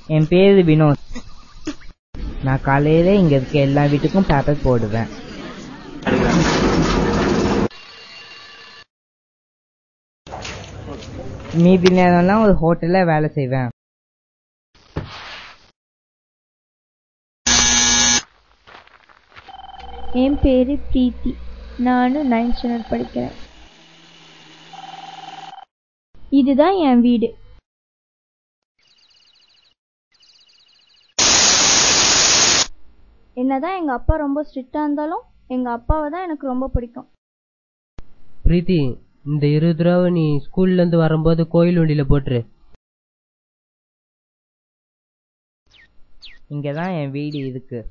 என் பேரு வினோத். நான் காலையில இங்க இருக்க எல்லா வீட்டுக்கும் பேப்பர் போடுவேன். மீதி நேரம்லாம் ஒரு ஹோட்டல்ல வேலை செய்வேன். என் பேரு பிரீத்தி. நானும் 9th ஸ்டாண்டர்ட் படிக்கிறேன். இதுதான் என் வீடு. என்னதான் எங்க அப்பா ரொம்ப ஸ்ட்ரிக்டா இருந்தாலும் எங்க அப்பாவை தான் எனக்கு ரொம்ப பிடிக்கும். பிரீத்தி, இந்த 20 ரூபாவை நீ ஸ்கூல்ல இருந்து வரும்போது கோயில் வண்டியில போட்டுரு. இங்கதான் என் வீடு இருக்கு.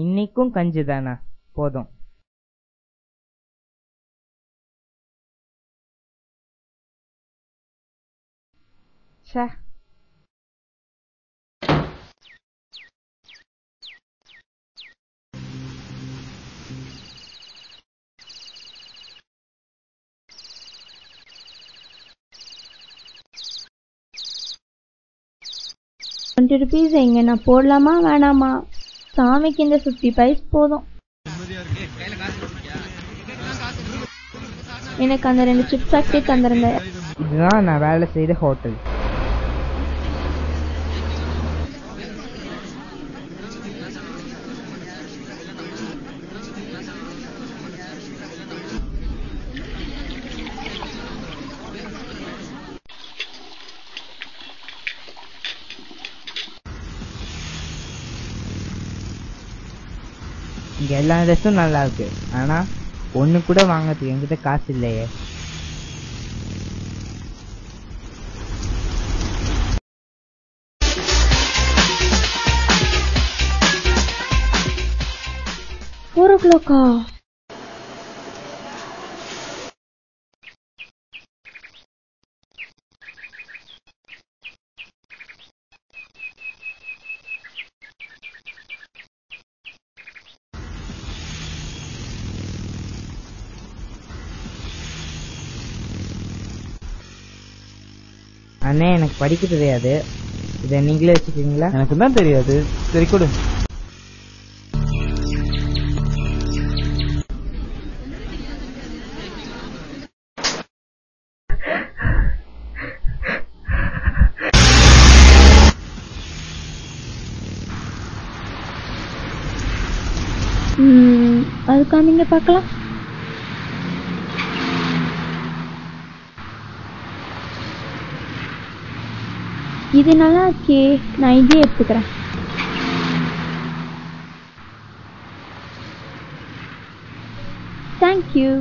இன்னைக்கும் கஞ்சி தானா, போதும். சே, ₹20 எங்க நான் போடலாமா வேணாமா? சாமிக்கு இந்த 50 பைஸ் போதும். எனக்கு அந்த 2 சிப்ஸ் பாக்கெட் தந்துருங்க. இதுதான் நான் வேலை செய்த ஹோட்டல். இங்க எல்லா ட்ரெஸ்ஸும் நல்லா இருக்கு. ஆனா ஒண்ணு கூட வாங்கறதுக்கு என்கிட்ட காசு இல்லையே. $4 அண்ணே, எனக்கு படிக்க தெரியாது. இதை நீங்களே வச்சுக்கீங்களா? எனக்கு தான் தெரியாது. சரி கொடு. அது காமிங்க பார்க்கலாம். இது நல்லா இருக்கே, நான் இதே எடுத்துக்கிறேன். தேங்க்யூ.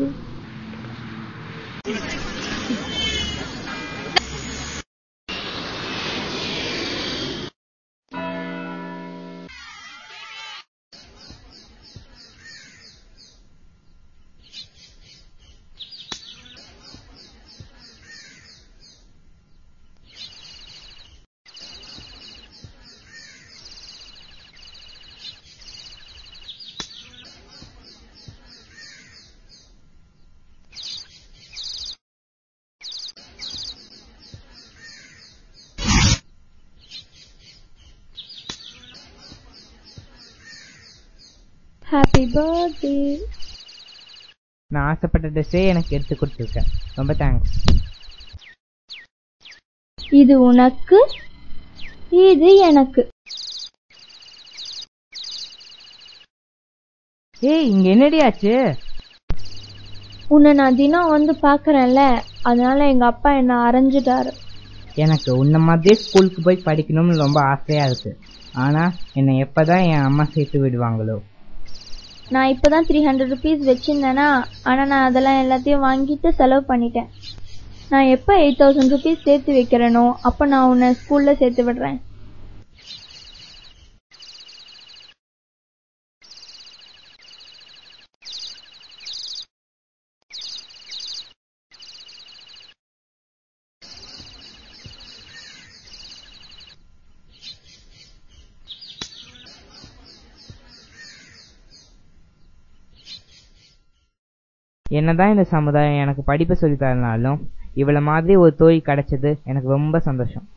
Happy birthday. நான் ஆசைப்பட்ட ட்ரெஸ்ஸே எனக்கு எடுத்து கொடுத்துருக்கேன். ரொம்ப தேங்க்ஸ். இது உனக்கு, இது எனக்கு. ஏய், இங்க என்னடி ஆச்சு? உன்னை நான் தினம் வந்து பாக்குறேன்ல, அதனால எங்க அப்பா என்ன அரைஞ்சிட்டாரு. எனக்கு உன்ன மாதிரியே ஸ்கூலுக்கு போய் படிக்கணும்னு ரொம்ப ஆசையா இருக்கு. ஆனா என்னை எப்பதான் என் அம்மா சேர்த்து விடுவாங்களோ. நான் இப்பதான் ₹300 வச்சிருந்தேனா, ஆனா நான் அதெல்லாம் எல்லாத்தையும் வாங்கிட்டு செலவு பண்ணிட்டேன். நான் எப்ப ₹8000 சேர்த்து வைக்கிறேனோ அப்ப நான் உன்னை ஸ்கூல்ல சேர்த்து விடுறேன். என்னதான் இந்த சமுதாயம் எனக்கு படிப்பை சொல்லி தரனாலும் இவள மாதிரி ஒரு தோழி கிடைச்சது எனக்கு ரொம்ப சந்தோஷம்.